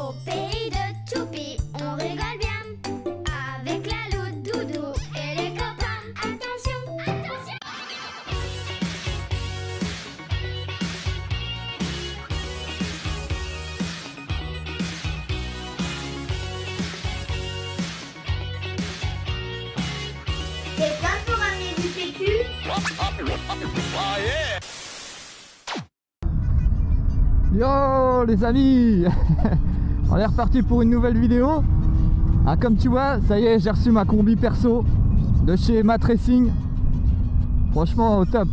Au pays de Choupi, on rigole bien. Avec la loupe Doudou et les copains. Attention, attention. T'es prêt pour amener du PQ? Yo les amis, on est reparti pour une nouvelle vidéo. Ah, comme tu vois, ça y est, j'ai reçu ma combi perso de chez Mat Racing. Franchement au top.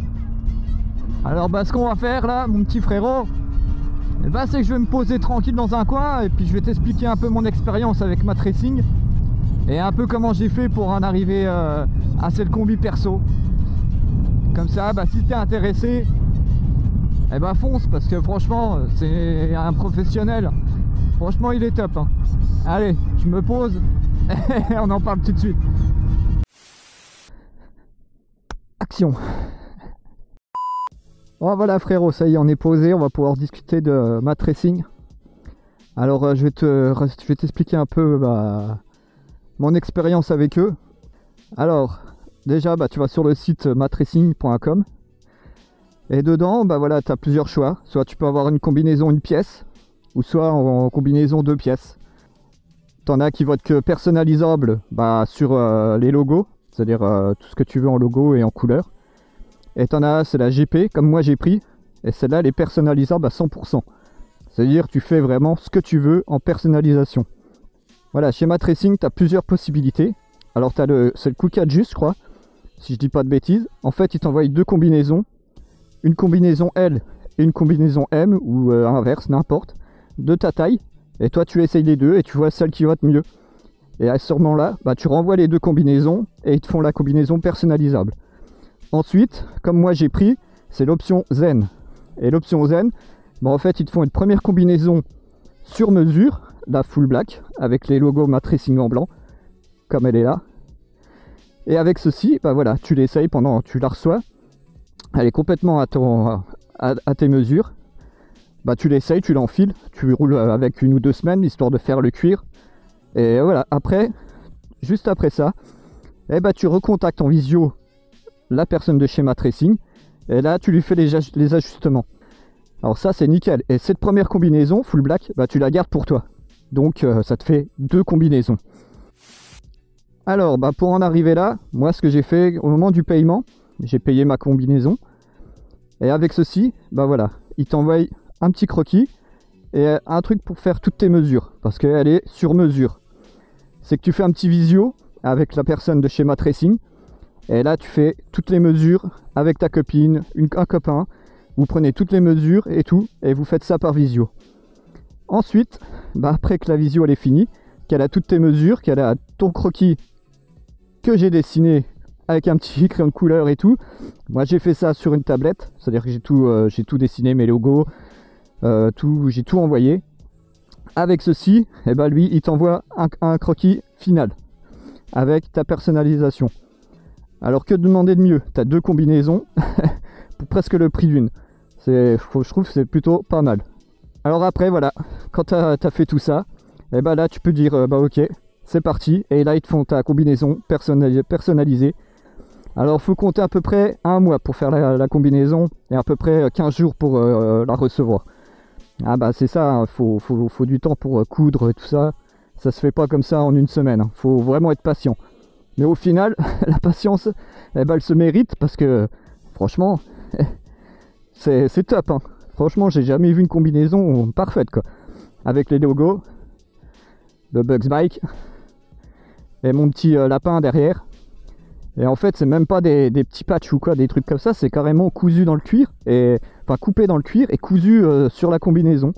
Alors bah ce qu'on va faire là, mon petit frérot, c'est que je vais me poser tranquille dans un coin et puis je vais t'expliquer un peu mon expérience avec Mat Racing et un peu comment j'ai fait pour en arriver à cette combi perso. Comme ça, si t'es intéressé, fonce, parce que franchement c'est un professionnel. Franchement il est top hein. Allez, je me pose et on en parle tout de suite. Action. Bon voilà frérot, ça y est, on est posé, on va pouvoir discuter de Mat Racing. Alors je vais t'expliquer un peu mon expérience avec eux. Alors déjà tu vas sur le site matracing.com. Et dedans, voilà, tu as plusieurs choix. Soit tu peux avoir une combinaison une pièce, ou soit en combinaison 2 pièces. T'en as qui vont être que personnalisables sur les logos, c'est-à-dire tout ce que tu veux en logo et en couleur. Et t'en as, c'est la GP, comme moi j'ai pris, et celle-là, elle est personnalisable à 100%. C'est-à-dire tu fais vraiment ce que tu veux en personnalisation. Voilà, chez Mat Racing, tu as plusieurs possibilités. Alors c'est le Quick Adjust, je crois, si je dis pas de bêtises. En fait, ils t'envoient 2 combinaisons. Une combinaison L et une combinaison M, ou inverse, n'importe, de ta taille. Et toi tu essayes les deux et tu vois celle qui va te mieux. Et à ce moment-là, tu renvoies les 2 combinaisons et ils te font la combinaison personnalisable. Ensuite, comme moi j'ai pris, c'est l'option Zen. Et l'option Zen, en fait ils te font une première combinaison sur mesure, la full black, avec les logos Mat Racing en blanc, comme elle est là. Et avec ceci, voilà, tu l'essayes pendant, tu la reçois. Elle est complètement à tes mesures. Tu l'essayes, tu l'enfiles, tu roules avec 1 ou 2 semaines histoire de faire le cuir. Et voilà, après, juste après ça, tu recontactes en visio la personne de chez Mat Racing. Et là, tu lui fais les ajustements. Alors ça, c'est nickel. Et cette première combinaison, full black, tu la gardes pour toi. Donc ça te fait 2 combinaisons. Alors, pour en arriver là, moi ce que j'ai fait au moment du paiement, j'ai payé ma combinaison. Et avec ceci, voilà, il t'envoie un petit croquis et un truc pour faire toutes tes mesures, parce qu'elle est sur mesure. C'est que tu fais un petit visio avec la personne de chez Mat Racing, et là tu fais toutes les mesures avec ta copine, un copain, vous prenez toutes les mesures et tout, et vous faites ça par visio. Ensuite, après que la visio elle est finie, qu'elle a toutes tes mesures, qu'elle a ton croquis que j'ai dessiné avec un petit crayon de couleur et tout. Moi j'ai fait ça sur une tablette, c'est-à-dire que j'ai tout dessiné, mes logos, j'ai tout envoyé. Avec ceci, lui il t'envoie un croquis final avec ta personnalisation. Alors que demander de mieux, tu as 2 combinaisons pour presque le prix d'une. Je trouve que c'est plutôt pas mal. Alors après voilà, quand tu as fait tout ça, là tu peux dire ok, c'est parti, et là ils te font ta combinaison personnalisée. Alors faut compter à peu près 1 mois pour faire la combinaison et à peu près 15 jours pour la recevoir. C'est ça, hein, faut du temps pour coudre et tout ça. Ça se fait pas comme ça en une semaine, hein. Faut vraiment être patient. Mais au final, la patience, elle se mérite, parce que franchement, c'est top, hein. Franchement, j'ai jamais vu une combinaison parfaite quoi. Avec les logos, le Bugs Bike et mon petit lapin derrière. Et en fait c'est même pas des petits patchs ou quoi, des trucs comme ça, c'est carrément cousu dans le cuir, enfin coupé dans le cuir et cousu sur la combinaison,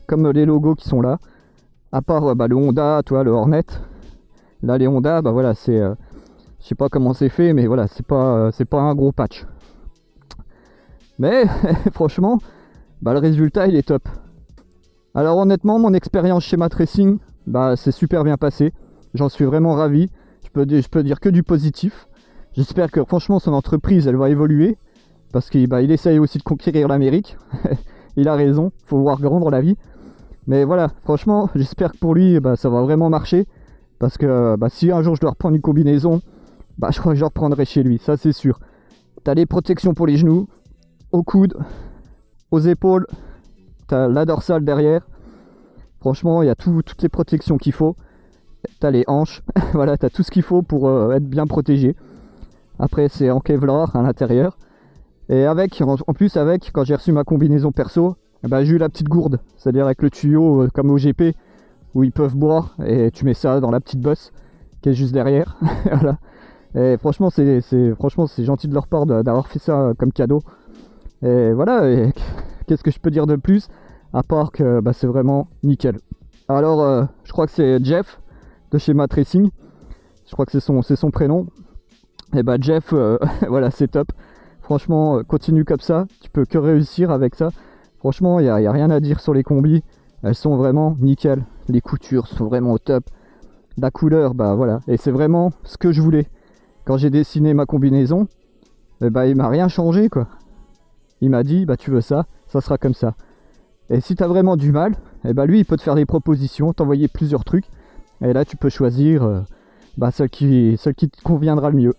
comme les logos qui sont là. À part le Honda, toi, le Hornet. Là les Honda, voilà, c'est je sais pas comment c'est fait, mais voilà, c'est pas un gros patch. Mais franchement, le résultat il est top. Alors honnêtement, mon expérience chez Mat Racing, c'est super bien passé. J'en suis vraiment ravi. Je peux dire que du positif. J'espère que franchement son entreprise elle va évoluer, parce qu'il essaye aussi de conquérir l'Amérique. Il a raison, faut voir grand dans la vie. Mais voilà, franchement, j'espère que pour lui, ça va vraiment marcher. Parce que si un jour je dois reprendre une combinaison, je crois que je la reprendrai chez lui, ça c'est sûr. T'as les protections pour les genoux, aux coudes, aux épaules, t'as la dorsale derrière. Franchement, il y a toutes les protections qu'il faut. T'as les hanches, voilà, t'as tout ce qu'il faut pour être bien protégé. Après, c'est en Kevlar à l'intérieur. Et en plus, quand j'ai reçu ma combinaison perso, j'ai eu la petite gourde, c'est-à-dire avec le tuyau comme au GP, où ils peuvent boire, et tu mets ça dans la petite bosse qui est juste derrière. Voilà. Et franchement, c'est gentil de leur part d'avoir fait ça comme cadeau. Et voilà, et qu'est-ce que je peux dire de plus, à part que c'est vraiment nickel. Alors, je crois que c'est Jeff de chez Mat Racing. Je crois que c'est son prénom. Et Jeff, voilà, c'est top. Franchement, continue comme ça. Tu peux que réussir avec ça. Franchement, il n'y a rien à dire sur les combis. Elles sont vraiment nickel. Les coutures sont vraiment au top. La couleur, voilà. Et c'est vraiment ce que je voulais. Quand j'ai dessiné ma combinaison, il m'a rien changé, quoi. Il m'a dit, tu veux ça, ça sera comme ça. Et si tu as vraiment du mal, lui, il peut te faire des propositions, t'envoyer plusieurs trucs. Et là, tu peux choisir celle qui te conviendra le mieux.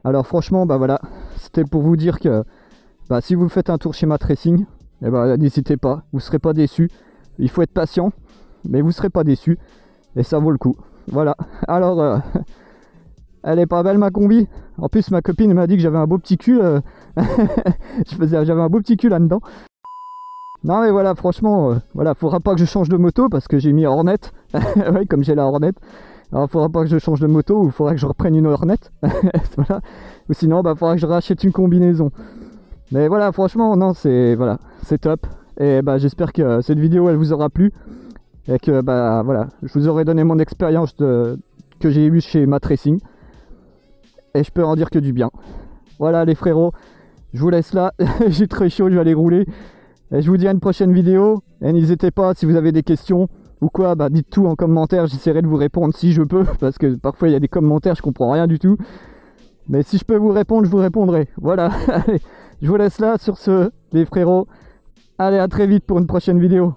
Alors franchement, voilà, c'était pour vous dire que si vous faites un tour chez Mat Racing, n'hésitez pas, vous ne serez pas déçus. Il faut être patient, mais vous ne serez pas déçus. Et ça vaut le coup. Voilà, alors, elle est pas belle ma combi. En plus, ma copine m'a dit que j'avais un beau petit cul. J'avais un beau petit cul là-dedans. Non mais voilà, franchement, faudra pas que je change de moto parce que j'ai mis Hornet. Ouais, comme j'ai la Hornet. Alors faudra pas que je change de moto ou faudra que je reprenne une Hornet. Voilà. Ou sinon faudra que je rachète une combinaison. Mais voilà, franchement, non, c'est top. Et j'espère que cette vidéo elle vous aura plu. Et que voilà, je vous aurai donné mon expérience que j'ai eue chez Mat Racing. Et je peux en dire que du bien. Voilà les frérots, je vous laisse là. J'ai très chaud, je vais aller rouler. Et je vous dis à une prochaine vidéo. Et n'hésitez pas, si vous avez des questions ou quoi, dites tout en commentaire, j'essaierai de vous répondre si je peux, parce que parfois il y a des commentaires, je comprends rien du tout. Mais si je peux vous répondre, je vous répondrai. Voilà, allez, je vous laisse là sur ce, les frérots. Allez, à très vite pour une prochaine vidéo.